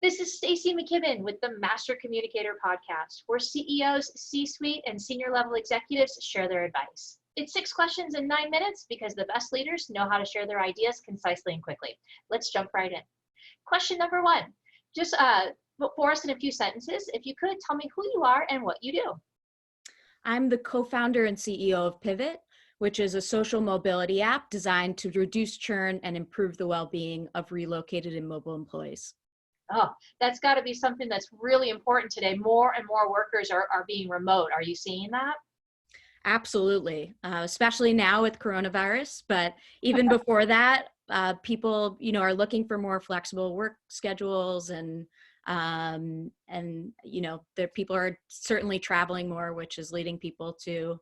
This is Stacey McKibben with the Master Communicator podcast, where CEOs, C-suite, and senior level executives share their advice. It's 6 questions in 9 minutes because the best leaders know how to share their ideas concisely and quickly. Let's jump right in. Question number 1, just for us in a few sentences, if you could tell me who you are and what you do. I'm the co-founder and CEO of Pivt, which is a social mobility app designed to reduce churn and improve the well-being of relocated and mobile employees. Oh, that's got to be something that's really important today. More and more workers are being remote. Are you seeing that? Absolutely, especially now with coronavirus. But even before that, people, are looking for more flexible work schedules, and people are certainly traveling more, which is leading people to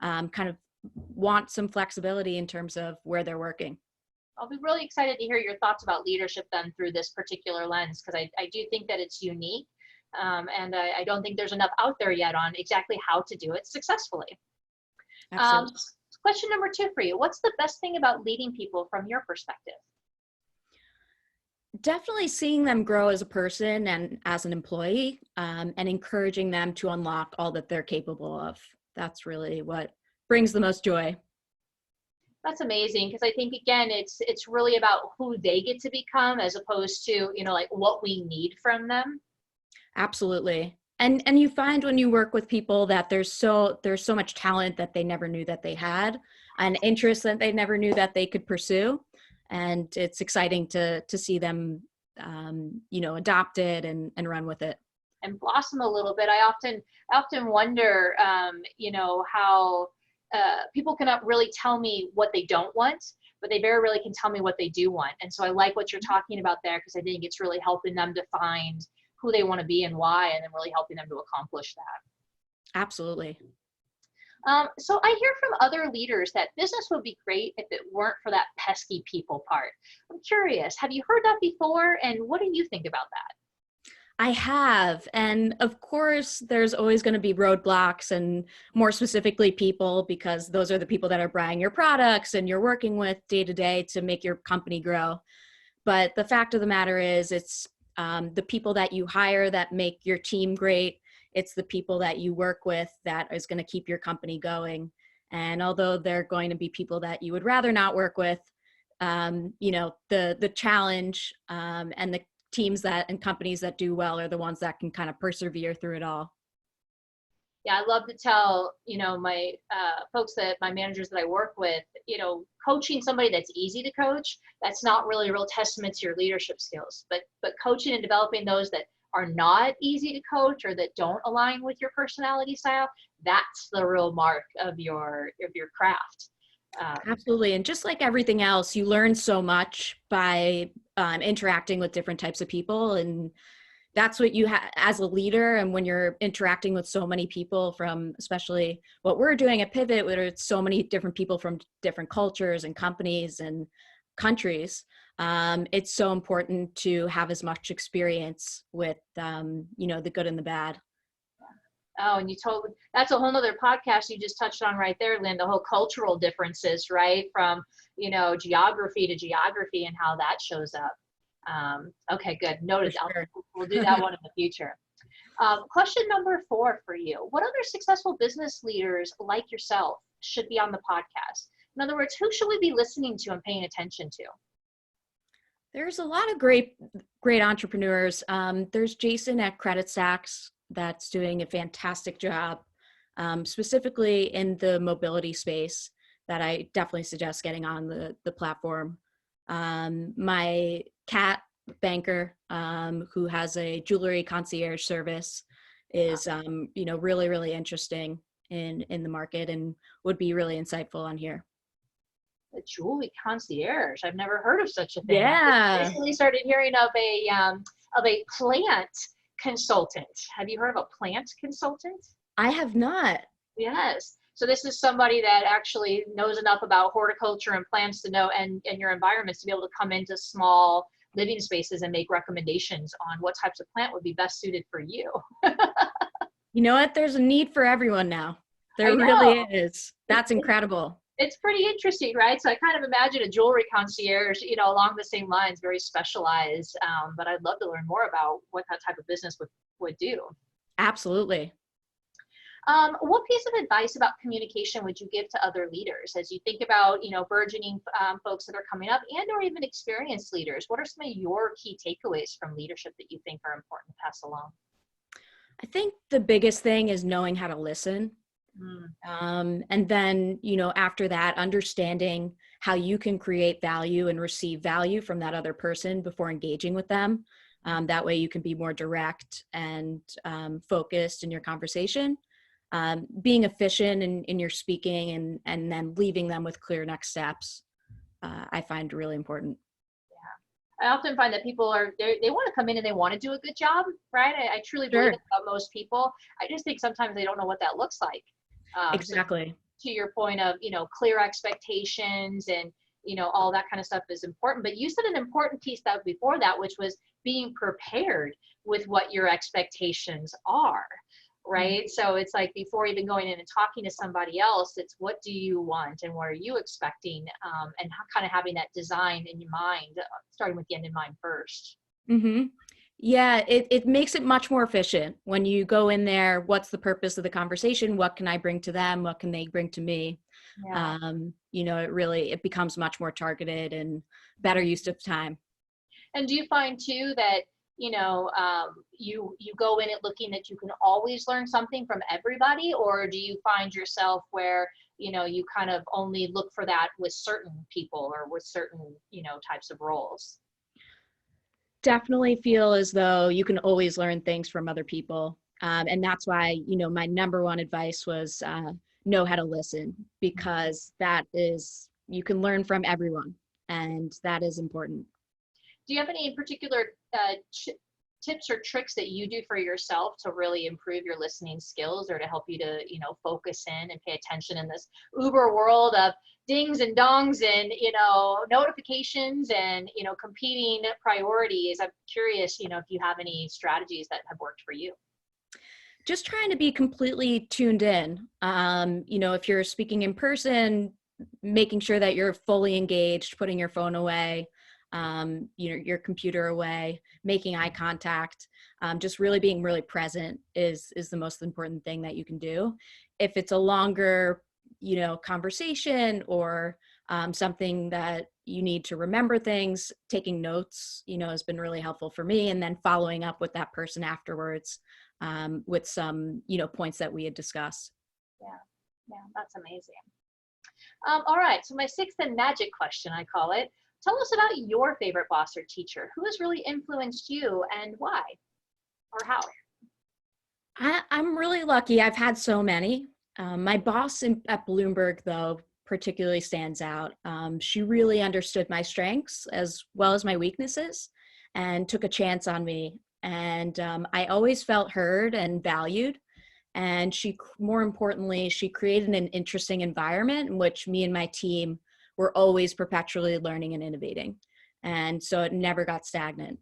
kind of want some flexibility in terms of where they're working. I'll be really excited to hear your thoughts about leadership then through this particular lens, because I do think that it's unique, and I don't think there's enough out there yet on exactly how to do it successfully. Question number 2 for you. What's the best thing about leading people from your perspective? Definitely seeing them grow as a person and as an employee, and encouraging them to unlock all that they're capable of. That's really what brings the most joy. That's amazing, because I think, again, it's really about who they get to become as opposed to, like what we need from them. Absolutely. And you find when you work with people that there's so much talent that they never knew that they had, and interest that they never knew that they could pursue. And it's exciting to see them, adopt it and run with it. And blossom a little bit. I often wonder, how people cannot really tell me what they don't want, but they very rarely can tell me what they do want. And so I like what you're talking about there, because I think it's really helping them to find who they want to be and why, and then really helping them to accomplish that. Absolutely. So I hear from other leaders that business would be great if it weren't for that pesky people part. I'm curious, have you heard that before? And what do you think about that? I have. And of course, there's always going to be roadblocks, and more specifically people, because those are the people that are buying your products and you're working with day to day to make your company grow. But the fact of the matter is, it's the people that you hire that make your team great. It's the people that you work with that is going to keep your company going. And although they're going to be people that you would rather not work with, the challenge and the teams that and companies that do well are the ones that can kind of persevere through it all. Yeah, I love to tell, my folks, that my managers that I work with, coaching somebody that's easy to coach, that's not really a real testament to your leadership skills. But coaching and developing those that are not easy to coach or that don't align with your personality style, that's the real mark of your craft. Absolutely. And just like everything else, you learn so much by interacting with different types of people. And that's what you have as a leader. And when you're interacting with so many people from, especially what we're doing at Pivt, where it's so many different people from different cultures and companies and countries, it's so important to have as much experience with, the good and the bad. Oh, and that's a whole nother podcast you just touched on right there, Lynn, the whole cultural differences, right? From, geography to geography and how that shows up. Okay, good. Noted. Sure. We'll do that one in the future. Question number 4 for you. What other successful business leaders like yourself should be on the podcast? In other words, who should we be listening to and paying attention to? There's a lot of great entrepreneurs. There's Jason at Credit Stacks that's doing a fantastic job, specifically in the mobility space, that I definitely suggest getting on the platform. My cat banker, who has a jewelry concierge service, is really, really interesting in the market and would be really insightful on here. A jewelry concierge. I've never heard of such a thing. Yeah. I recently started hearing of a plant consultant. Have you heard of a plant consultant? I have not. Yes. So this is somebody that actually knows enough about horticulture and plants to know, and your environments, to be able to come into small living spaces and make recommendations on what types of plant would be best suited for you. You know what? There's a need for everyone now. There really is. That's incredible. It's pretty interesting, right? So I kind of imagine a jewelry concierge, along the same lines, very specialized. But I'd love to learn more about what that type of business would do. Absolutely. What piece of advice about communication would you give to other leaders as you think about, burgeoning folks that are coming up and or even experienced leaders? What are some of your key takeaways from leadership that you think are important to pass along? I think the biggest thing is knowing how to listen. Mm, And then, after that, understanding how you can create value and receive value from that other person before engaging with them. That way you can be more direct and focused in your conversation. Being efficient in your speaking and then leaving them with clear next steps, I find really important. I often find that people they want to come in and they want to do a good job, right? I truly believe Sure. that about most people. I just think sometimes they don't know what that looks like. So Exactly. to your point of, clear expectations and, all that kind of stuff is important. But you said an important piece that before that, which was being prepared with what your expectations are, right? So it's like before even going in and talking to somebody else, it's what do you want and what are you expecting, and kind of having that design in your mind, starting with the end in mind first. Mm-hmm. Yeah, it makes it much more efficient when you go in there. What's the purpose of the conversation? What can I bring to them? What can they bring to me? Yeah. It becomes much more targeted and better use of time. And do you find too that, you go in it looking that you can always learn something from everybody, or do you find yourself where, you kind of only look for that with certain people or with certain, types of roles? Definitely feel as though you can always learn things from other people. And that's why, my number one advice was know how to listen, because you can learn from everyone, and that is important. Do you have any particular tips or tricks that you do for yourself to really improve your listening skills or to help you to, focus in and pay attention in this Uber world of dings and dongs and, notifications and, competing priorities? I'm curious, if you have any strategies that have worked for you. Just trying to be completely tuned in. If you're speaking in person, making sure that you're fully engaged, putting your phone away, your computer away, making eye contact, just really being really present is the most important thing that you can do. If it's a longer, conversation or something that you need to remember things, taking notes, has been really helpful for me. And then following up with that person afterwards with some, points that we had discussed. Yeah, that's amazing. All right, so my sixth and magic question, I call it. Tell us about your favorite boss or teacher. Who has really influenced you and why or how? I'm really lucky. I've had so many. My boss at Bloomberg, though, particularly stands out. She really understood my strengths as well as my weaknesses and took a chance on me. And I always felt heard and valued. And more importantly, she created an interesting environment in which me and my team were always perpetually learning and innovating. And so it never got stagnant.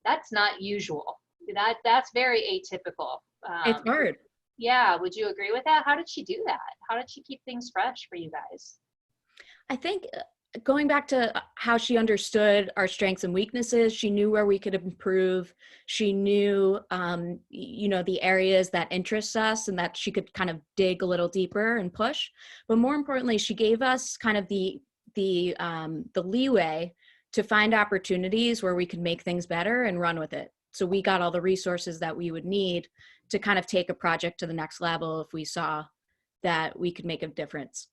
That's not usual. That's very atypical. It's hard. Yeah, would you agree with that? How did she do that? How did she keep things fresh for you guys? I think going back to how she understood our strengths and weaknesses, she knew where we could improve. She knew, the areas that interest us and that she could kind of dig a little deeper and push. But more importantly, she gave us kind of the leeway to find opportunities where we could make things better and run with it. So we got all the resources that we would need to kind of take a project to the next level if we saw that we could make a difference.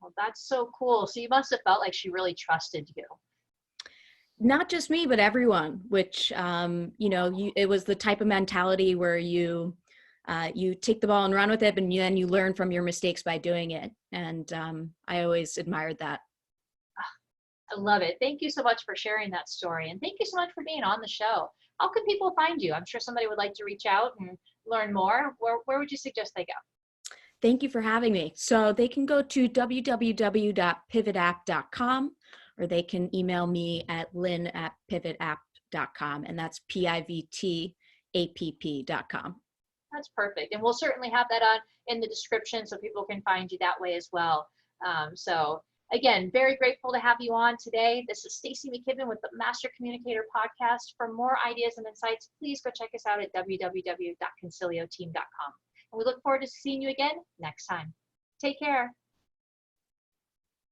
Well, that's so cool. So you must have felt like she really trusted you. Not just me, but everyone, which, it was the type of mentality where you take the ball and run with it, and then you learn from your mistakes by doing it. And I always admired that. I love it. Thank you so much for sharing that story. And thank you so much for being on the show. How can people find you? I'm sure somebody would like to reach out and learn more. Where would you suggest they go? Thank you for having me. So they can go to www.pivtapp.com, or they can email me at lynn@pivtapp.com, and that's pivtapp.com. That's perfect. And we'll certainly have that on in the description so people can find you that way as well. So again, very grateful to have you on today. This is Stacy McKibben with the Master Communicator podcast. For more ideas and insights, please go check us out at www.concilioteam.com. And we look forward to seeing you again next time. Take care.